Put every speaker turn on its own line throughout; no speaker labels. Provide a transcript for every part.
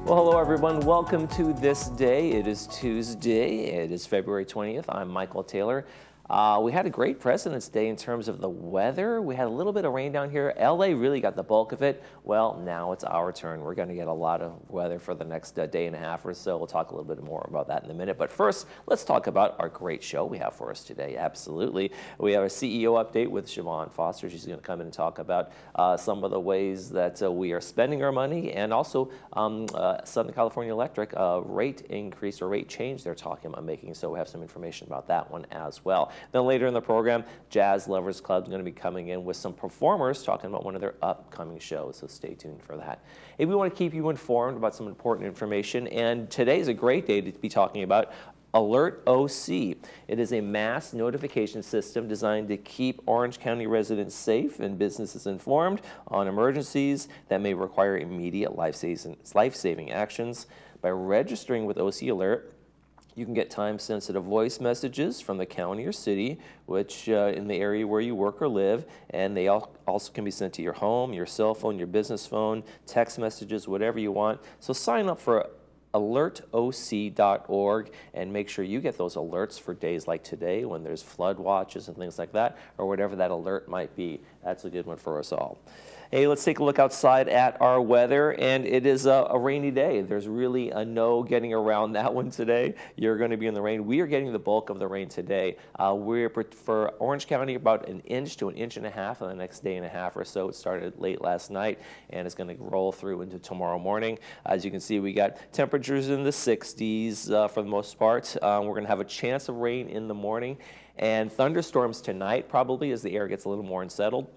Well, hello everyone. Welcome to This Day. It is Tuesday. It is February 20th. I'm Michael Taylor. We had a great President's Day in terms of the weather. We had a little bit of rain down here. LA really got the bulk of it. Well, now it's our turn. We're going to get a lot of weather for the next day and a half or so. We'll talk a little bit more about that in a minute. But first, let's talk about our great show we have for us today. Absolutely. We have a CEO update with Siobhan Foster. She's going to come in and talk about some of the ways that we are spending our money, and also Southern California Electric rate increase or rate change they're talking about making. So we have some information about that one as well. Then later in the program, Jazz Lovers Club is going to be coming in with some performers talking about one of their upcoming shows, so stay tuned for that. If we want to keep you informed about some important information, and today's a great day to be talking about Alert OC. It is a mass notification system designed to keep Orange County residents safe and businesses informed on emergencies that may require immediate life-saving actions. By registering with OC Alert, you can get time-sensitive voice messages from the county or city, which in the area where you work or live, and they also can be sent to your home, your cell phone, your business phone, text messages, whatever you want. So sign up for alertoc.org and make sure you get those alerts for days like today when there's flood watches and things like that, or whatever that alert might be. That's a good one for us all. Hey, let's take a look outside at our weather, and it is a rainy day. There's really no getting around that one today. You're going to be in the rain. We are getting the bulk of the rain today. We're for Orange County about 1 inch to 1.5 inches in the next day and a half or so. It started late last night, and it's going to roll through into tomorrow morning. As you can see, we got temperatures in the 60s for the most part. We're going to have a chance of rain in the morning, and thunderstorms tonight probably as the air gets a little more unsettled.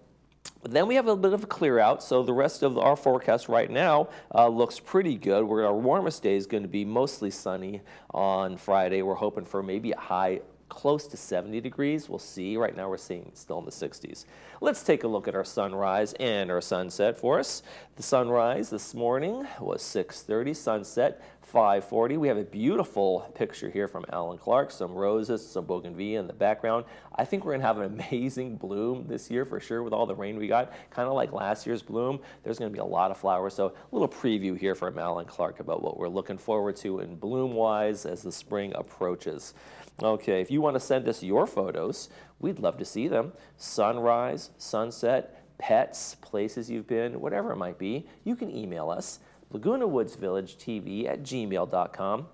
But then we have a bit of a clear out, so the rest of our forecast right now looks pretty good. Our warmest day is going to be mostly sunny on Friday. We're hoping for maybe a high close to 70 degrees. We'll see. Right now we're seeing still in the 60s. Let's take a look at our sunrise and our sunset for us. The sunrise this morning was 6:30, sunset 5:40. We have a beautiful picture here from Alan Clark, some roses, some bougainvillea in the background. I think we're going to have an amazing bloom this year for sure with all the rain we got, kind of like last year's bloom. There's going to be a lot of flowers, so a little preview here from Alan Clark about what we're looking forward to in bloom-wise as the spring approaches. Okay, if you want to send us your photos, we'd love to see them. Sunrise, sunset, pets, places you've been, whatever it might be, you can email us, lagunawoodsvillagetv@gmail.com.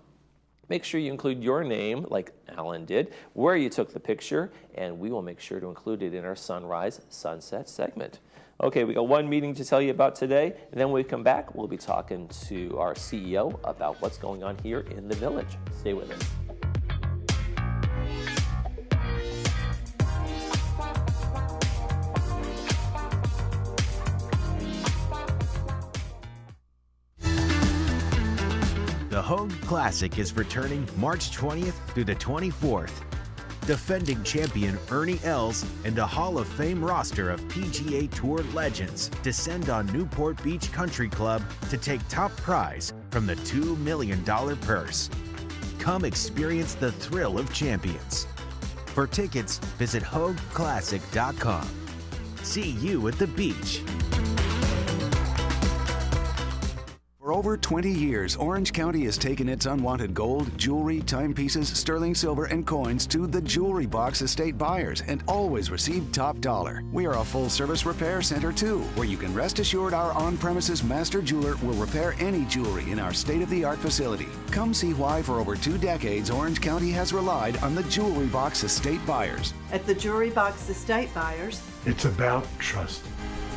Make sure you include your name, like Alan did, where you took the picture, and we will make sure to include it in our sunrise, sunset segment. Okay, we got one meeting to tell you about today, and then when we come back, we'll be talking to our CEO about what's going on here in the village. Stay with us.
The Hogue Classic is returning March 20th through the 24th. Defending champion Ernie Els and a Hall of Fame roster of PGA Tour legends descend on Newport Beach Country Club to take top prize from the $2 million purse. Come experience the thrill of champions. For tickets, visit HogueClassic.com. See you at the beach.
For over 20 years, Orange County has taken its unwanted gold, jewelry, timepieces, sterling silver, and coins to the Jewelry Box estate buyers and always received top dollar. We are a full-service repair center, too, where you can rest assured our on-premises master jeweler will repair any jewelry in our state-of-the-art facility. Come see why for over 2 decades, Orange County has relied on the Jewelry Box estate buyers.
At the Jewelry Box estate buyers,
it's about trust.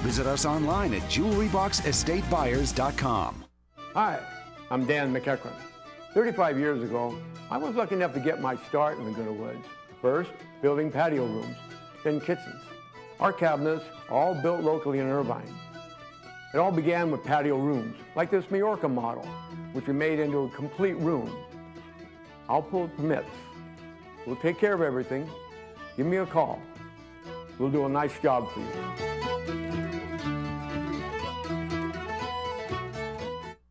Visit us online at jewelryboxestatebuyers.com.
Hi, I'm Dan McEachran. 35 years ago, I was lucky enough to get my start in Laguna Woods. First, building patio rooms, then kitchens. Our cabinets are all built locally in Irvine. It all began with patio rooms, like this Majorca model, which we made into a complete room. I'll pull permits. We'll take care of everything. Give me a call. We'll do a nice job for you.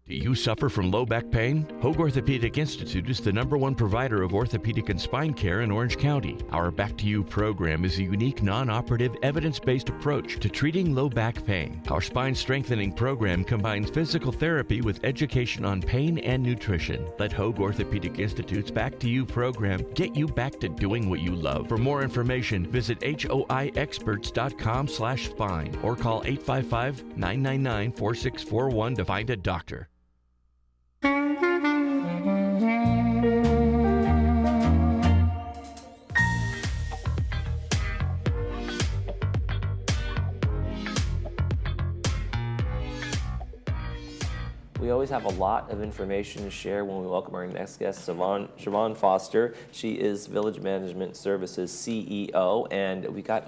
Do
you suffer from low back pain? Hoag Orthopedic Institute is the #1 provider of orthopedic and spine care in Orange County. Our Back to You program is a unique, non-operative, evidence-based approach to treating low back pain. Our spine strengthening program combines physical therapy with education on pain and nutrition. Let Hoag Orthopedic Institute's Back to You program get you back to doing what you love. For more information, visit hoiexperts.com/spine or call 855-999-4641 to find a doctor.
We always have a lot of information to share when we welcome our next guest, Siobhan Foster. She is Village Management Services CEO, and you guys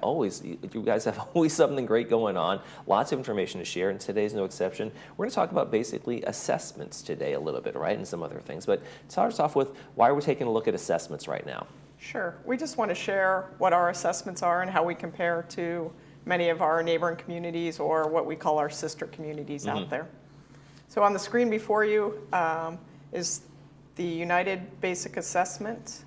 have always something great going on. Lots of information to share, and today's no exception. We're going to talk about basically assessments today a little bit, right, and some other things. But start us off with why are we taking a look at assessments right now?
Sure. We just want to share what our assessments are and how we compare to many of our neighboring communities or what we call our sister communities out there. So on the screen before you is the United Basic Assessment.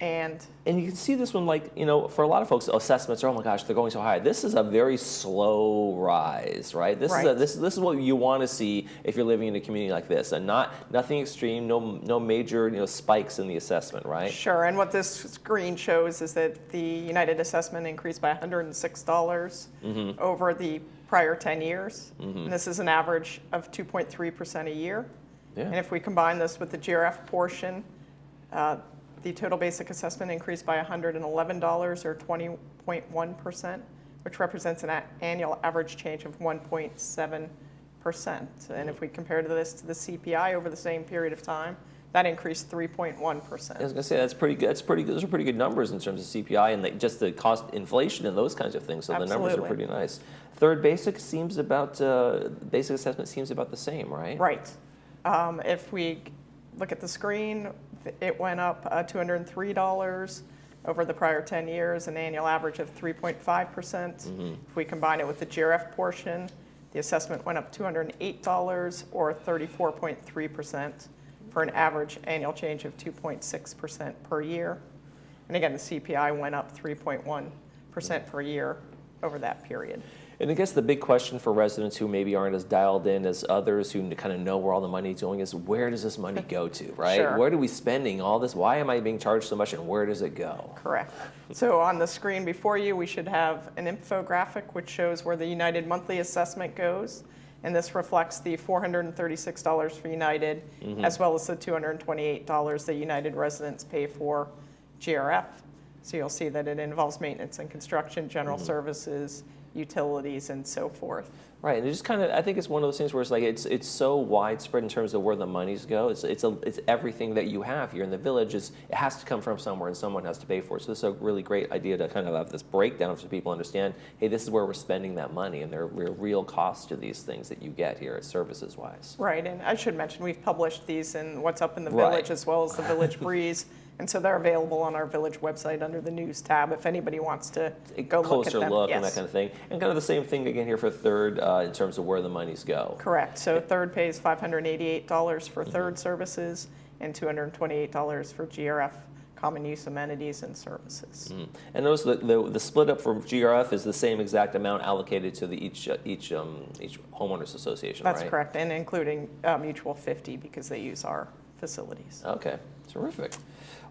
And
you can see this one, like, for a lot of folks, assessments are, oh my gosh, they're going so high. This is a very slow rise, right? This is what you want to see if you're living in a community like this, and nothing extreme, no major spikes in the assessment, right?
Sure. And what this screen shows is that the United Assessment increased by $106 over the prior 10 years. And this is an average of 2.3% a year.
Yeah.
And if we combine this with the GRF portion, the total basic assessment increased by $111 or 20.1%, which represents an annual average change of 1.7%. And if we compare this to the CPI over the same period of time, that increased 3.1%.
I was going to say that's pretty good. Those are pretty good numbers in terms of CPI and just the cost inflation and those kinds of things. So
Absolutely.
The numbers are pretty nice. Third basic basic assessment seems about the same, right?
Right. If we look at the screen, it went up $203 over the prior 10 years, an annual average of 3.5%. If we combine it with the GRF portion, the assessment went up $208 or 34.3% for an average annual change of 2.6% per year. And again, the CPI went up 3.1% per year over that period.
And I guess the big question for residents who maybe aren't as dialed in as others who kind of know where all the money is going is, where does this money go to, right?
Sure.
Where are we spending all this? Why am I being charged so much, and where does it go?
Correct. So on the screen before you, we should have an infographic which shows where the United monthly assessment goes. And this reflects the $436 for United, as well as the $228 that United residents pay for GRF. So you'll see that it involves maintenance and construction, general services, utilities, and so forth.
Right, and it just kind of, I think it's one of those things where it's like it's so widespread in terms of where the monies go. It's everything that you have here in the village. It has to come from somewhere, and someone has to pay for it. So this is a really great idea to kind of have this breakdown so people understand, hey, this is where we're spending that money, and there are real costs to these things that you get here, services-wise.
Right, and I should mention we've published these in What's Up in the Village, as well as the Village Breeze. And so they're available on our Village website under the News tab if anybody wants to go look at them.
Closer look and that kind of thing. And kind of the same thing again here for third in terms of where the monies go.
Correct. So third pays $588 for third services and $228 for GRF common use amenities and services.
And notice the split up for GRF is the same exact amount allocated to each homeowners association,
That's
right?
correct, and including Mutual 50 because they use our facilities.
Okay, terrific.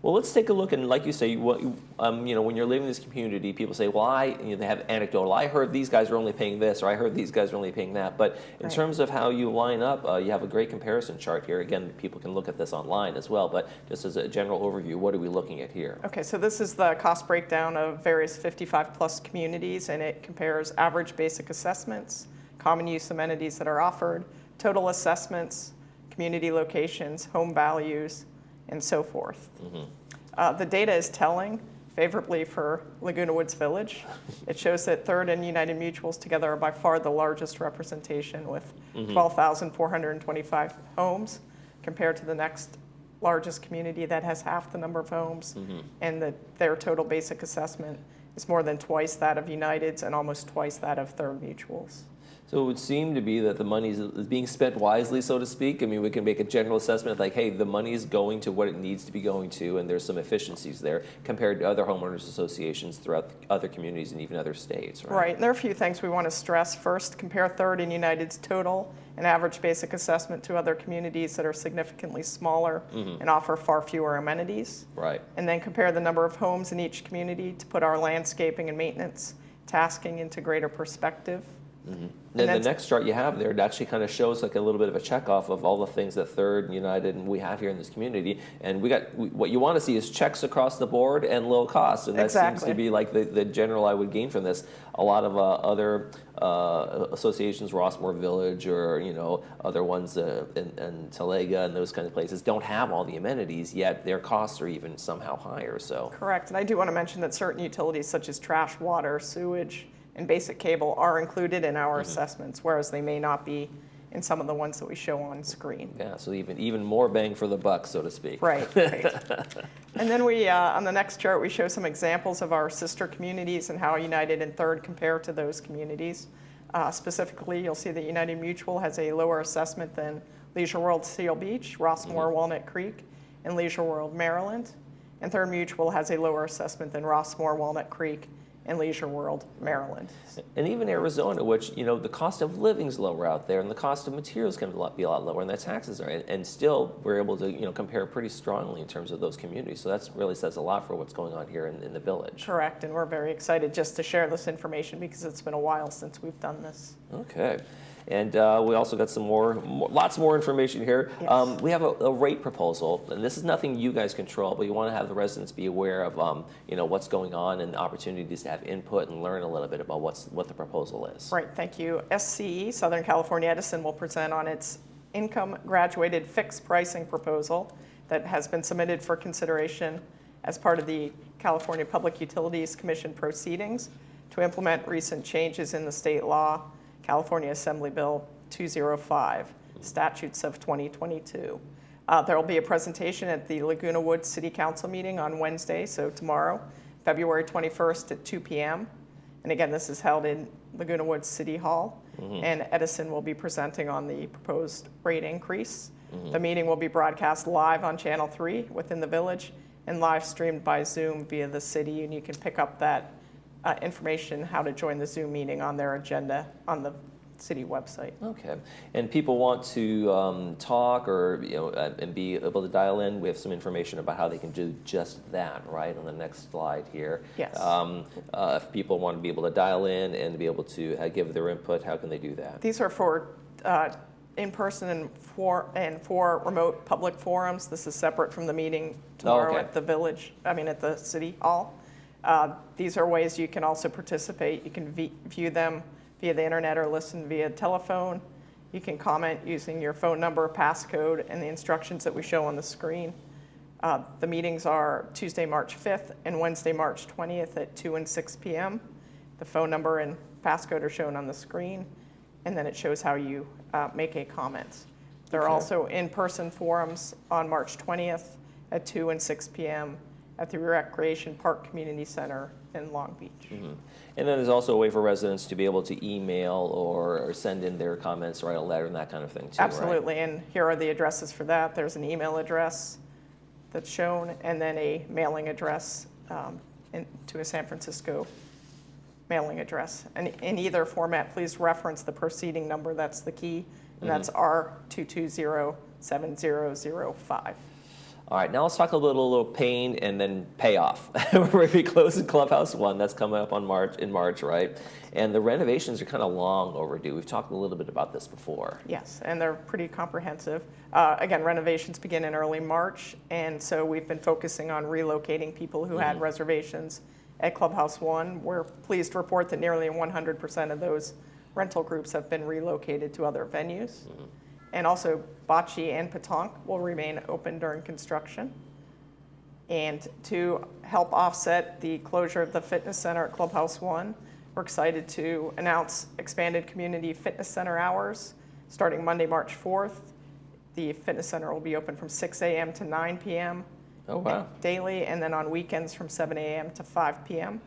Well, let's take a look, and like you say, when you're living in this community, people say, well, they have anecdotal. I heard these guys are only paying this, or I heard these guys are only paying that. But in terms of how you line up, you have a great comparison chart here. Again, people can look at this online as well, but just as a general overview, what are we looking at here?
Okay, so this is the cost breakdown of various 55-plus communities, and it compares average basic assessments, common use amenities that are offered, total assessments, community locations, home values, and so forth. The data is telling favorably for Laguna Woods Village. It shows that Third and United Mutuals together are by far the largest representation with 12,425 homes compared to the next largest community that has half the number of homes, and their total basic assessment is more than twice that of United's and almost twice that of Third Mutual's.
So it would seem to be that the money is being spent wisely, so to speak. I mean, we can make a general assessment like, hey, the money is going to what it needs to be going to, and there's some efficiencies there compared to other homeowners associations throughout other communities and even other states, right?
Right, and there are a few things we want to stress. First, compare Third and United's total and average basic assessment to other communities that are significantly smaller and offer far fewer amenities.
Right.
And then compare the number of homes in each community to put our landscaping and maintenance tasking into greater perspective.
Then the next chart you have there, it actually kind of shows like a little bit of a checkoff of all the things that Third and United and we have here in this community. And what you want to see is checks across the board and low cost. And that seems to be like the general I would gain from this. A lot of other associations, Rossmore Village or, other ones in Talega and those kind of places don't have all the amenities, yet their costs are even somehow higher. So
Correct. And I do want to mention that certain utilities such as trash, water, sewage, and basic cable are included in our assessments, whereas they may not be in some of the ones that we show on screen.
Yeah, so even more bang for the buck, so to speak.
Right. And then we, on the next chart, we show some examples of our sister communities and how United and Third compare to those communities. Specifically, you'll see that United Mutual has a lower assessment than Leisure World Seal Beach, Rossmore Walnut Creek, and Leisure World Maryland. And Third Mutual has a lower assessment than Rossmore Walnut Creek and Leisure World, Maryland.
And even Arizona, which, the cost of living is lower out there and the cost of materials can be a lot lower and the taxes are, and still we're able to, compare pretty strongly in terms of those communities. So that really says a lot for what's going on here in the village.
Correct, and we're very excited just to share this information because it's been a while since we've done this.
Okay. And we also got some lots more information here.
Yes.
We have a rate proposal, and this is nothing you guys control, but you want to have the residents be aware of, what's going on and opportunities to have input and learn a little bit about what the proposal is.
Right, thank you. SCE, Southern California Edison, will present on its income graduated fixed pricing proposal that has been submitted for consideration as part of the California Public Utilities Commission proceedings to implement recent changes in the state law, California Assembly Bill 205, statutes of 2022. There will be a presentation at the Laguna Woods City Council meeting on Wednesday, so tomorrow, February 21st at 2 p.m. And again, this is held in Laguna Woods City Hall, and Edison will be presenting on the proposed rate increase. The meeting will be broadcast live on Channel 3 within the village and live streamed by Zoom via the city, and you can pick up that information, how to join the Zoom meeting on their agenda on the city website.
Okay. And people want to talk or, and be able to dial in. We have some information about how they can do just that, right, on the next slide here.
Yes.
If people want to be able to dial in and be able to give their input, how can they do that?
These are for in-person and for remote public forums. This is separate from the meeting tomorrow at the village, at the city hall. These are ways you can also participate. You can view them via the internet or listen via telephone. You can comment using your phone number, passcode, and the instructions that we show on the screen. The meetings are Tuesday, March 5th and Wednesday, March 20th at 2 and 6 p.m. The phone number and passcode are shown on the screen, and then it shows how you make a comment. There are also in-person forums on March 20th at 2 and 6 p.m. at the Recreation Park Community Center in Long Beach.
And then there's also a way for residents to be able to email or send in their comments, write a letter, and that kind of thing too.
Absolutely,
right?
And here are the addresses for that. There's an email address that's shown, and then a mailing address to a San Francisco mailing address. And in either format, please reference the proceeding number. That's the key, and that's R2207005.
All right, now let's talk a little pain and then payoff. We're going to be closing Clubhouse 1. That's coming up in March, right? And the renovations are kind of long overdue. We've talked a little bit about this before.
Yes, and they're pretty comprehensive. Again, renovations begin in early March, and so we've been focusing on relocating people who had reservations at Clubhouse 1. We're pleased to report that nearly 100% of those rental groups have been relocated to other venues. And also, bocce and petanque will remain open during construction. And to help offset the closure of the fitness center at Clubhouse 1, we're excited to announce expanded community fitness center hours starting Monday, March 4th. The fitness center will be open from 6 a.m. to 9 p.m.
Oh, wow.
daily, and then on weekends from 7 a.m. to 5 p.m.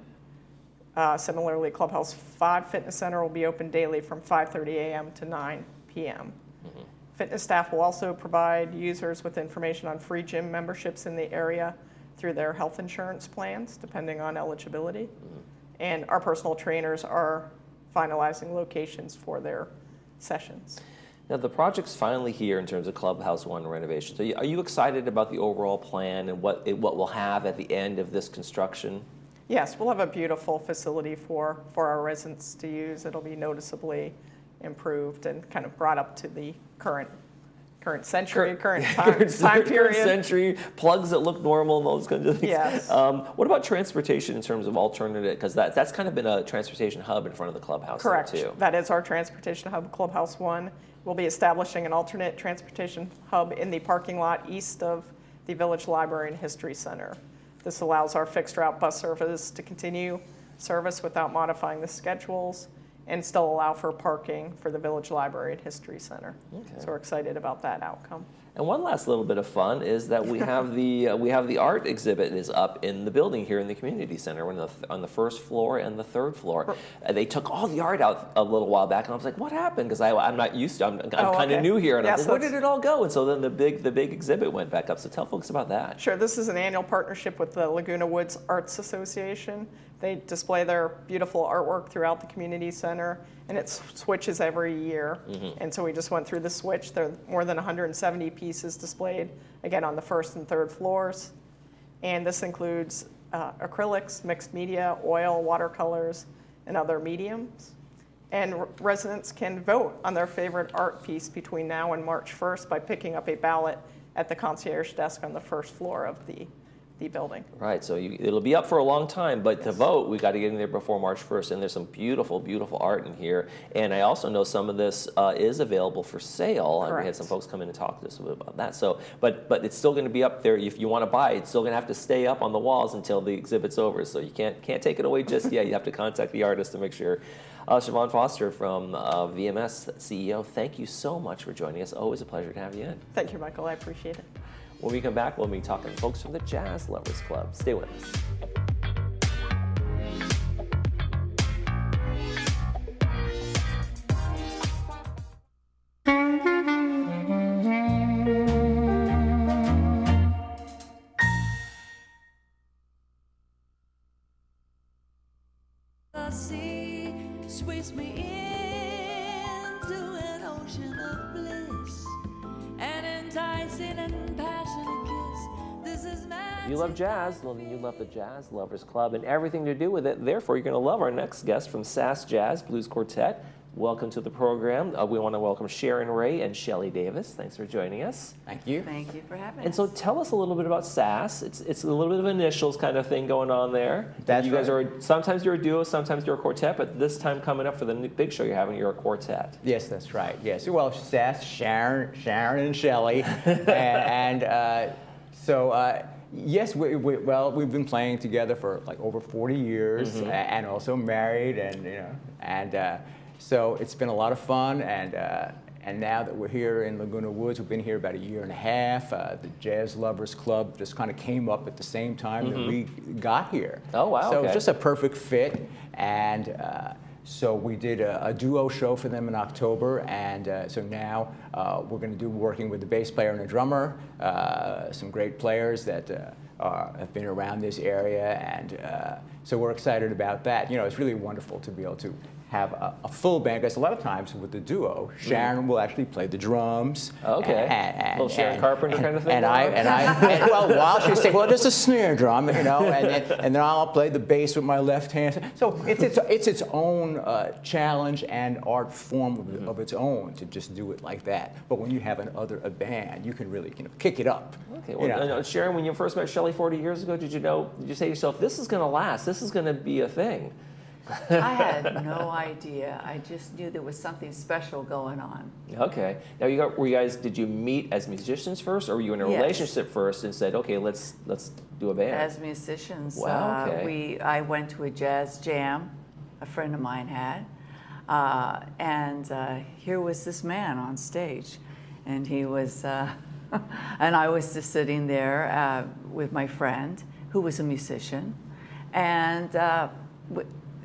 Similarly, Clubhouse 5 Fitness Center will be open daily from 5:30 a.m. to 9 p.m. Fitness staff will also provide users with information on free gym memberships in the area through their health insurance plans, depending on eligibility. And our personal trainers are finalizing locations for their sessions.
Now, the project's finally here in terms of Clubhouse 1 renovation. So are you excited about the overall plan and what we'll have at the end of this construction?
Yes, we'll have a beautiful facility for our residents to use. It'll be noticeably improved and kind of brought up to the current century, current time period.
Current century, plugs that look normal and those kinds of things.
Yes.
What about transportation in terms of alternative? Because that's kind of been a transportation hub in front of the clubhouse.
Correct.
Too.
That is our transportation hub, Clubhouse 1. We'll be establishing an alternate transportation hub in the parking lot east of the Village Library and History Center. This allows our fixed route bus service to continue service without modifying the schedules and still allow for parking for the Village Library and History Center.
Okay.
So we're excited about that outcome.
And one last little bit of fun is that we have the art exhibit is up in the building here in the community center on the first floor and the third floor. They took all the art out a little while back, and I was like, "What happened?" Because I'm not used to. I'm kind of new here, and I was like, "Where did it all go?" And so then the big exhibit went back up. So tell folks about that.
Sure. This is an annual partnership with the Laguna Woods Arts Association. They display their beautiful artwork throughout the community center, and it switches every year. And so we just went through the switch. There are more than 170 pieces displayed, again, on the first and third floors. And this includes acrylics, mixed media, oil, watercolors, and other mediums. And residents can vote on their favorite art piece between now and March 1st by picking up a ballot at the concierge desk on the first floor of the building.
Right, so it'll be up for a long time, but to vote, we got to get in there before March 1st, and there's some beautiful, beautiful art in here. And I also know some of this is available for sale, and we had some folks come in and talk to us about that. So, but it's still going to be up there. If you want to buy it, it's still going to have to stay up on the walls until the exhibit's over. So you can't take it away just yet. You have to contact the artist to make sure. Siobhan Foster from VMS CEO, thank you so much for joining us. Always a pleasure to have you in.
Thank you, Michael. I appreciate it.
When we come back, we'll be talking to folks from the Jazz Lovers Club. Stay with us.
The sea sweeps me into an ocean of bliss, an enticing and passionate kiss. This is magic.
If you love jazz, well, then you love the Jazz Lovers Club and everything to do with it. Therefore, you're going to love our next guest from Sass Jazz Blues Quartet. Welcome to the program. We want to welcome Sharon Ray and Shelly Davis. Thanks for joining us.
Thank you.
Thank you for having us.
And so tell us a little bit about Sass. It's a little bit of initials kind of thing going on there.
That's
you guys
right.
are, sometimes you're a duo, sometimes you're a quartet, but this time coming up for the big show you're having, you're a quartet.
Yes, that's right. Yes. Well, Sass, Sharon, and Shelly. Yes, we've been playing together for like over 40 years and also married, and so it's been a lot of fun, and now that we're here in Laguna Woods, we've been here about a year and a half. The Jazz Lovers Club just kind of came up at the same time that we got here.
Oh, wow.
So
okay.
it's just a perfect fit, and so we did a duo show for them in October, and so now we're going to do working with the bass player and a drummer, some great players that have been around this area, and so we're excited about that. You know, it's really wonderful to be able to have a full band, because a lot of times with the duo, Sharon will actually play the drums.
Okay.
And
little Sharon Carpenter kind of thing.
And well, while she's saying, well, just a snare drum, and then I'll play the bass with my left hand. So it's its own challenge and art form of its own to just do it like that. But when you have a band, you can really kick it up.
Okay. Well, Sharon, when you first met Shelly 40 years ago, did you say to yourself, this is going to last, this is going to be a thing?
I had no idea. I just knew there was something special going on.
Okay. Now, did you meet as musicians first, or were you in a relationship first and said, okay, let's do a band?
As musicians,
wow, okay.
I went to a jazz jam a friend of mine had, and here was this man on stage, and he was, and I was just sitting there with my friend, who was a musician, and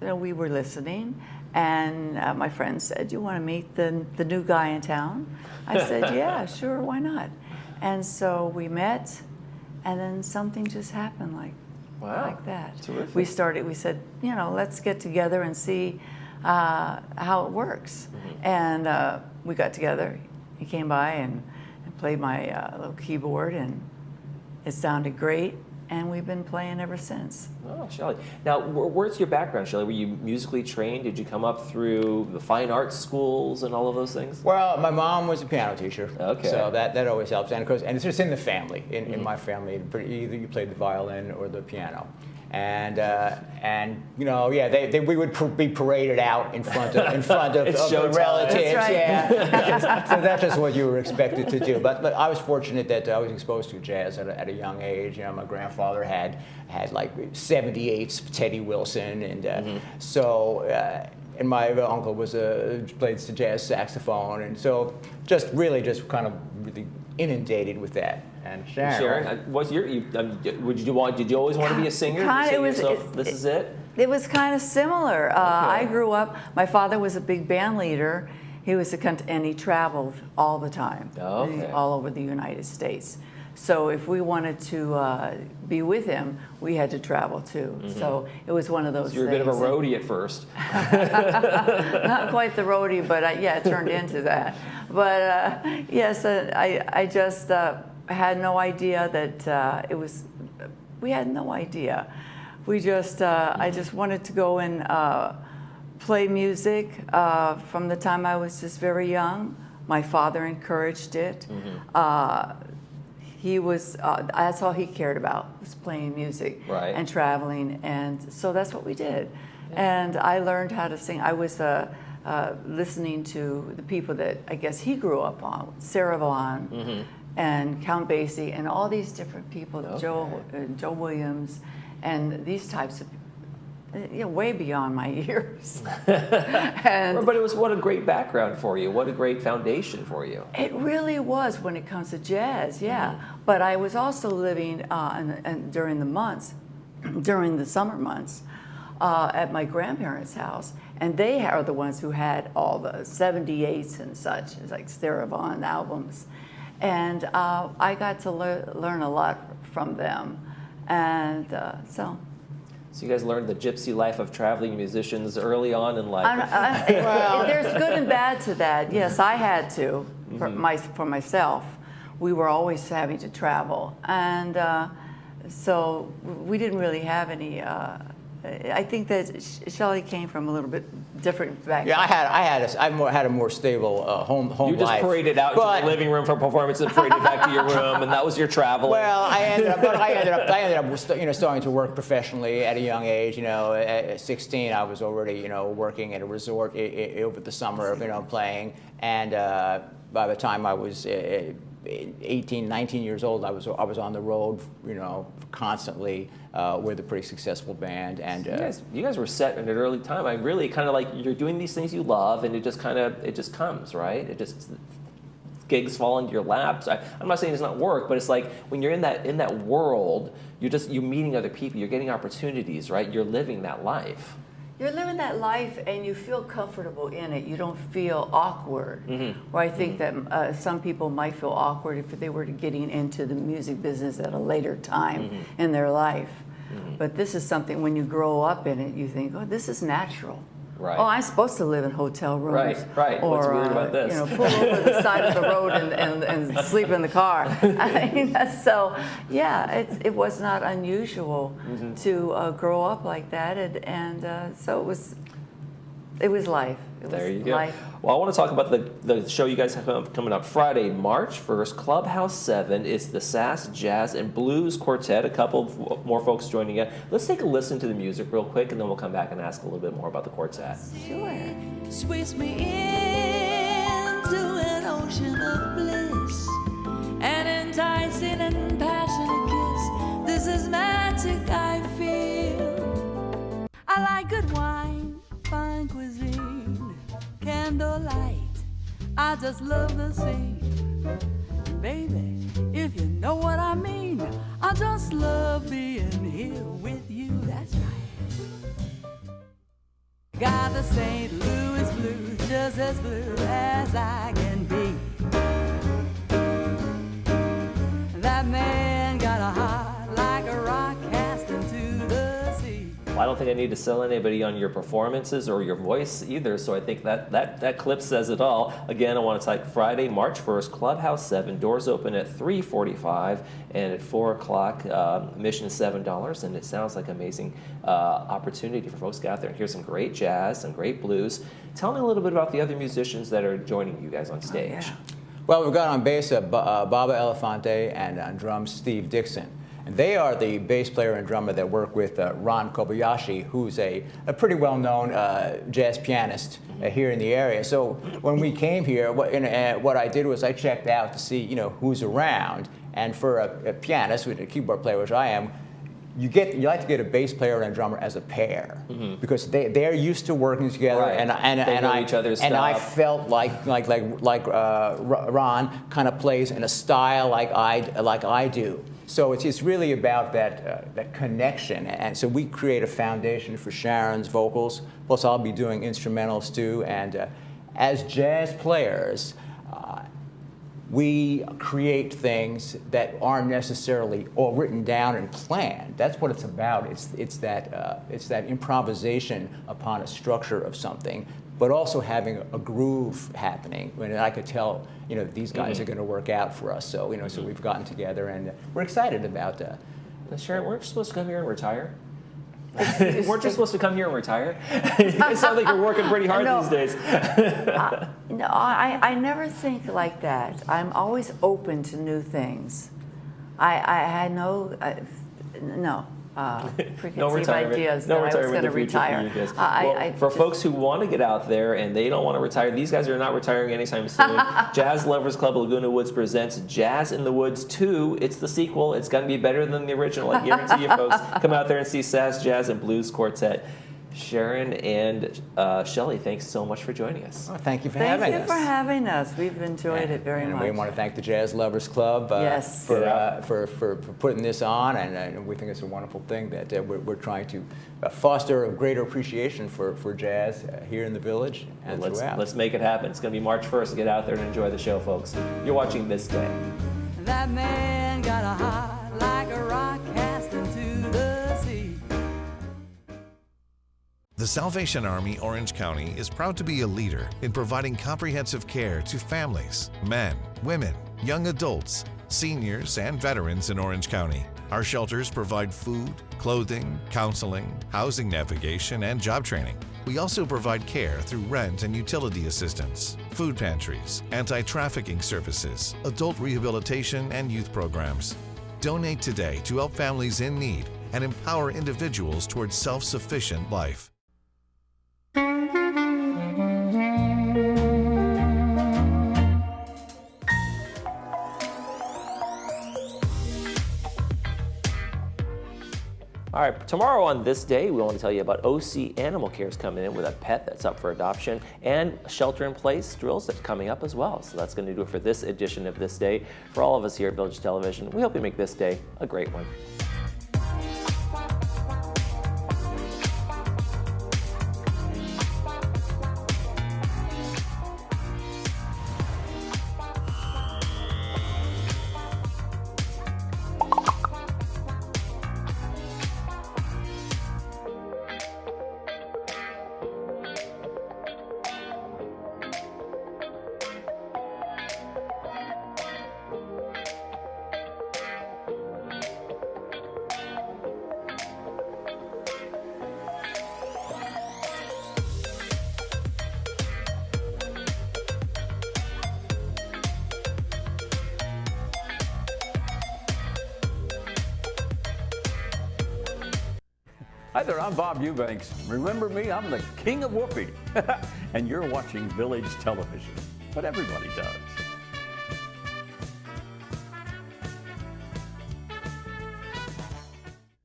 we were listening, and my friend said, "You want to meet the new guy in town?" I said, "Yeah, sure, why not?" And so we met, and then something just happened like that.
Terrific.
We said, let's get together and see how it works. And we got together. He came by and played my little keyboard, and it sounded great. And we've been playing ever since.
Oh, Shelley. Now, where's your background, Shelley? Were you musically trained? Did you come up through the fine arts schools and all of those things?
Well, my mom was a piano teacher,
Okay.
so that always helps. And of course, and it's just in the family. In my family, either you played the violin or the piano. And we would be paraded out in front of
It's
the
showtime.
relatives.
That's right.
Yeah. So that's just what you were expected to do. But I was fortunate that I was exposed to jazz at a young age. My grandfather had like 78's Teddy Wilson, and and my uncle played the jazz saxophone, and so just really inundated with that. And
Sharon, did you always want to be a singer?
Kinda,
Did you say to yourself, this is it?
It was kind of similar. I grew up, my father was a big band leader. He was and he traveled all the time,
Okay.
all over the United States. So if we wanted to be with him, we had to travel too. So it was one of those
So you were a bit of a
things.
roadie at first.
Not quite the roadie, but it turned into that. But yes, I just had no idea that we had no idea. We just, I just wanted to go and play music from the time I was just very young. My father encouraged it. He was, that's all he cared about, was playing music and traveling. And so that's what we did. And I learned how to sing. I was listening to the people that I guess he grew up on, Sarah Vaughan and Count Basie and all these different people, Joe Williams, and these types of way beyond my years.
But it was what a great background for you. What a great foundation for you.
It really was when it comes to jazz, But I was also living during the summer months, at my grandparents' house, and they are the ones who had all the 78s and such, like Sarah Vaughan albums, and I got to learn a lot from them, and so.
So you guys learned the gypsy life of traveling musicians early on in life.
There's good and bad to that. Yes, I had to for myself. We were always having to travel, and so we didn't really have any. I think that Shelley came from a little bit different background.
Yeah, I had a more stable home life.
You just paraded out to the living room for performance and paraded back to your room, and that was your travel.
Well, I ended up starting to work professionally at a young age. At 16, I was already working at a resort over the summer, playing, and by the time I was 18, 19 years old, I was on the road, constantly with a pretty successful band. And
you guys were set at an early time. I really kind of like you're doing these things you love, and it just comes, right? It just gigs fall into your laps. I'm not saying it's not work, but it's like when you're in that world, you're meeting other people, you're getting opportunities, right? You're living that life.
You're living that life and you feel comfortable in it. You don't feel awkward. Where I think that some people might feel awkward if they were getting into the music business at a later time in their life. But this is something, when you grow up in it, you think, oh, this is natural.
Right.
Oh, I'm supposed to live in hotel rooms.
Right.
Or,
what's weird about this?
Pull over the side of the road and sleep in the car. So, it was not unusual to grow up like that, and so it was life.
There you go. Well, I want to talk about the show you guys have coming up Friday, March 1st, Clubhouse 7. It's the Sass Jazz and Blues Quartet. A couple more folks joining you. Let's take a listen to the music real quick, and then we'll come back and ask a little bit more about the quartet.
Sure.
Sweeps me into an ocean of bliss, an enticing and passionate kiss. This is magic I feel. I like good wine, fine cuisine, candlelight. I just love the scene. Baby, if you know what I mean, I just love being here with you. That's right. Got the St. Louis blues, just as blue as I can be. That man got a heart like a rock cast into the sea.
Well, I don't think I need to sell anybody on your performances or your voice either, so I think that clip says it all. Again, I want to tell you, Friday, March 1st, Clubhouse 7, doors open at 3:45, and at 4 o'clock, admission is $7, and it sounds like an amazing opportunity for folks to get out there and hear some great jazz, some great blues. Tell me a little bit about the other musicians that are joining you guys on stage.
Oh, yeah.
Well, we've got on bass Baba Elefante and on drums Steve Dixon. And they are the bass player and drummer that work with Ron Kobayashi, who's a pretty well-known jazz pianist here in the area. So when we came here, what I did was I checked out to see, who's around. And for a pianist, with a keyboard player, which I am, you like to get a bass player and a drummer as a pair, because they're used to working together,
Right. They know each other's
and I
stuff.
felt like Ron kind of plays in a style like I do. So it's really about that connection, and so we create a foundation for Sharon's vocals. Plus, I'll be doing instrumentals too, and as jazz players, we create things that aren't necessarily all written down and planned. That's what it's about. It's that improvisation upon a structure of something, but also having a groove happening. And I could tell, these guys are going to work out for us. So, so we've gotten together, and we're excited about that.
Sharon, weren't you supposed to come here and retire? Weren't you supposed to come here and retire? You sound like you're working pretty hard these days.
No, I never think like that. I'm always open to new things. I had no preconceived ideas that I was going to retire.
For folks who want to get out there and they don't want to retire, these guys are not retiring anytime soon. Jazz Lovers Club Laguna Woods presents Jazz in the Woods 2. It's the sequel. It's going to be better than the original. I guarantee you folks. Come out there and see Sass Jazz and Blues Quartet. Sharon and Shelley, thanks so much for joining us.
Oh, thank you for having us.
Thank you for having us. We've enjoyed it very much.
We want to thank the Jazz Lovers Club for putting this on, and we think it's a wonderful thing that we're trying to foster a greater appreciation for jazz here in the village and throughout.
Let's make it happen. It's going to be March 1st. Get out there and enjoy the show, folks. You're watching ThisDay.
That man got a heart like a rock cast into the sea.
The Salvation Army Orange County is proud to be a leader in providing comprehensive care to families, men, women, young adults, seniors, and veterans in Orange County. Our shelters provide food, clothing, counseling, housing navigation, and job training. We also provide care through rent and utility assistance, food pantries, anti-trafficking services, adult rehabilitation, and youth programs. Donate today to help families in need and empower individuals towards self-sufficient life.
All right, tomorrow on ThisDay, we want to tell you about OC Animal Care's coming in with a pet that's up for adoption, and shelter-in-place drills that's coming up as well. So that's going to do it for this edition of ThisDay. For all of us here at Village Television, we hope you make this day a great one.
Hi there, I'm Bob Eubanks. Remember me? I'm the king of whoopee. And you're watching Village Television. But everybody does.